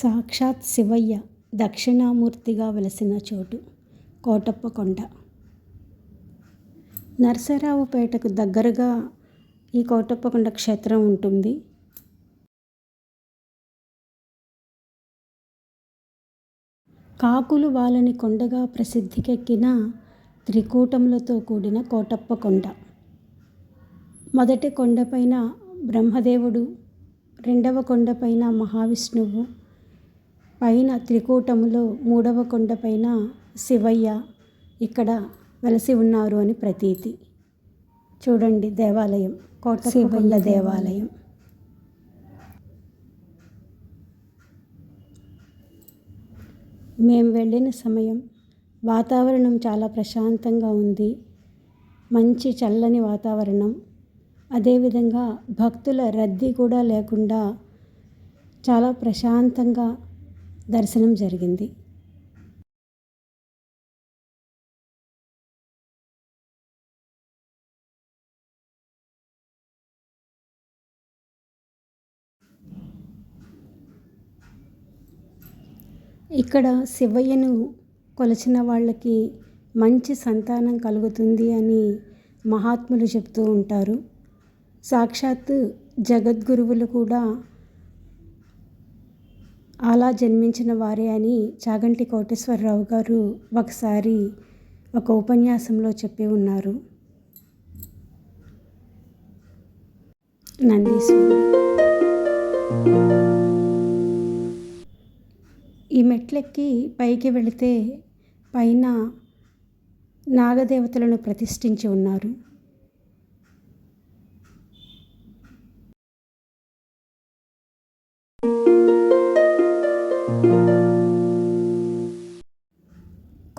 సాక్షాత్ శివయ్య దక్షిణామూర్తిగా వెలసిన చోటు కోటప్పకొండ. నరసరావుపేటకు దగ్గరగా ఈ కోటప్పకొండ క్షేత్రం ఉంటుంది. కాకులు వాలని కొండగా ప్రసిద్ధికెక్కిన త్రికూటములతో కూడిన కోటప్పకొండ. మొదటి కొండపైన బ్రహ్మదేవుడు, రెండవ కొండపైన మహావిష్ణువు, పైన త్రికూటములో మూడవ కొండపైన శివయ్య ఇక్కడ వెలసి ఉన్నారు అని ప్రతీతి. చూడండి దేవాలయం, కోటప్పకొండ దేవాలయం. మేము వెళ్ళిన సమయం వాతావరణం చాలా ప్రశాంతంగా ఉంది. మంచి చల్లని వాతావరణం. అదేవిధంగా భక్తుల రద్దీ కూడా లేకుండా చాలా ప్రశాంతంగా దర్శనం జరిగింది. ఇక్కడ శివయ్యను కొలిచిన వాళ్ళకి మంచి సంతానం కలుగుతుంది అని మహాత్ములు చెప్తూ ఉంటారు. సాక్షాత్తు జగద్గురువులు కూడా అలా జన్మించిన వారే అని చాగంటి కోటేశ్వరరావు గారు ఒకసారి ఒక ఉపన్యాసంలో చెప్పి ఉన్నారు. నందీశ్వరుడు. ఈ మెట్లెక్కి పైకి వెళితే పైన నాగదేవతలను ప్రతిష్ఠించి ఉన్నారు.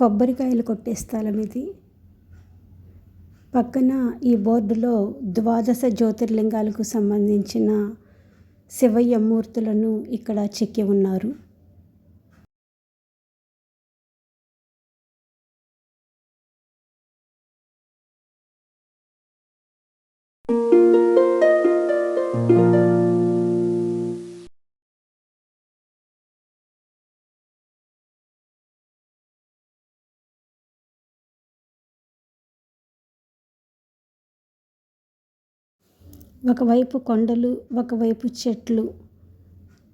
కొబ్బరికాయలు కొట్టే స్థలం ఇది. పక్కన ఈ బోర్డులో 12 జ్యోతిర్లింగాలకు సంబంధించిన శివయ్య మూర్తులను ఇక్కడ చెక్కి ఉన్నారు. ఒకవైపు కొండలు, ఒకవైపు చెట్లు,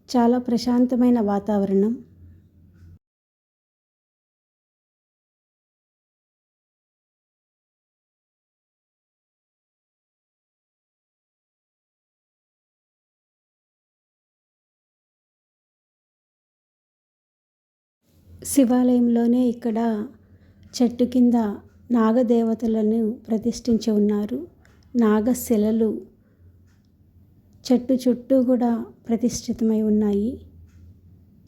చాలా ప్రశాంతమైన వాతావరణం. శివాలయంలోనే ఇక్కడ చెట్టు కింద నాగదేవతలను ప్రతిష్ఠించి ఉన్నారు. నాగశిలలు చెట్టు చుట్టూ కూడా ప్రతిష్ఠితమై ఉన్నాయి.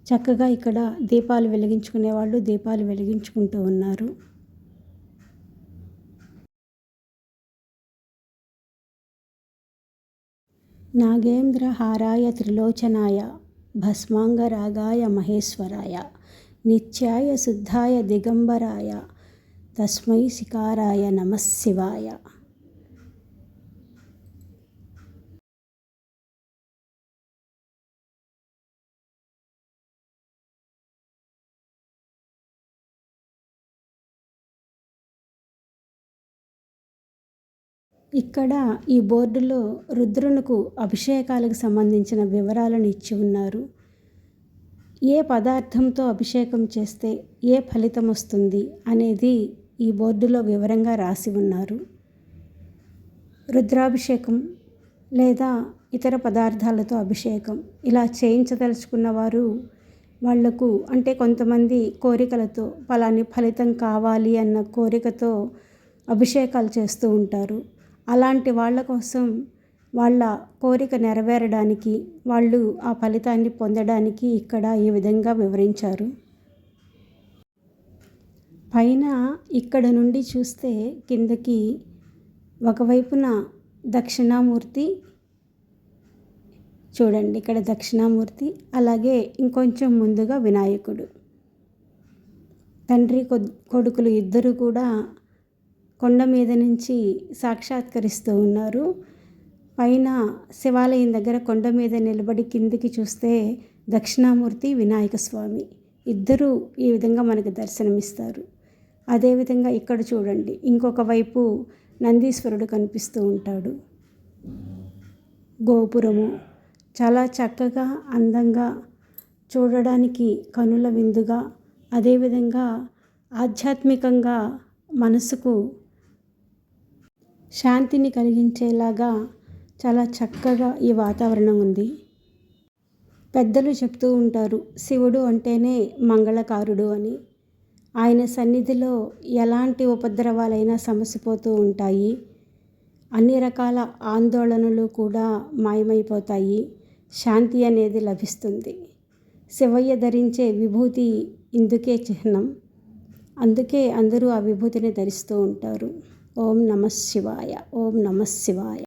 చక్కగా ఇక్కడ దీపాలు వెలిగించుకునే వాళ్ళు దీపాలు వెలిగించుకుంటూ ఉన్నారు. నాగేంద్ర హారాయ త్రిలోచనాయ భస్మాంగరాగాయ మహేశ్వరాయ నిత్యాయ శుద్ధాయ దిగంబరాయ తస్మై శికారాయ నమః శివాయ. ఇక్కడ ఈ బోర్డులో రుద్రునికి అభిషేకాలకు సంబంధించిన వివరాలను ఇచ్చి ఉన్నారు. ఏ పదార్థంతో అభిషేకం చేస్తే ఏ ఫలితం వస్తుంది అనేది ఈ బోర్డులో వివరంగా రాసి ఉన్నారు. రుద్రాభిషేకం లేదా ఇతర పదార్థాలతో అభిషేకం ఇలా చేయించదలుచుకున్న వారు వాళ్లకు అంటే కొంతమంది కోరికలతో ఫలాని ఫలితం కావాలి అన్న కోరికతో అభిషేకాలు చేస్తూ ఉంటారు. అలాంటి వాళ్ళ కోసం వాళ్ళ కోరిక నెరవేరడానికి, వాళ్ళు ఆ ఫలితాన్ని పొందడానికి ఇక్కడ ఈ విధంగా వివరించారు. పైన ఇక్కడ నుండి చూస్తే కిందకి ఒకవైపున దక్షిణామూర్తి చూడండి, ఇక్కడ దక్షిణామూర్తి, అలాగే ఇంకొంచెం ముందుగా వినాయకుడు. తండ్రి కొడుకులు ఇద్దరు కూడా కొండ మీద నుంచి సాక్షాత్కరిస్తూ ఉన్నారు. పైన శివాలయం దగ్గర కొండ మీద నిలబడి కిందికి చూస్తే దక్షిణామూర్తి వినాయక స్వామి ఇద్దరూ ఈ విధంగా మనకు దర్శనమిస్తారు. అదేవిధంగా ఇక్కడ చూడండి, ఇంకొక వైపు నందీశ్వరుడు కనిపిస్తూ ఉంటాడు. గోపురము చాలా చక్కగా అందంగా చూడడానికి కనుల విందుగా, అదేవిధంగా ఆధ్యాత్మికంగా మనసుకు శాంతిని కలిగించేలాగా చాలా చక్కగా ఈ వాతావరణం ఉంది. పెద్దలు చెప్తూ ఉంటారు, శివుడు అంటేనే మంగళకారుడు అని. ఆయన సన్నిధిలో ఎలాంటి ఉపద్రవాలైనా సమసిపోతూ ఉంటాయి. అన్ని రకాల ఆందోళనలు కూడా మాయమైపోతాయి. శాంతి అనేది లభిస్తుంది. శివయ్య ధరించే విభూతి ఇందుకే చిహ్నం. అందుకే అందరూ ఆ విభూతిని ధరిస్తూ ఉంటారు. ఓం నమః శివాయ, ఓం నమః శివాయ.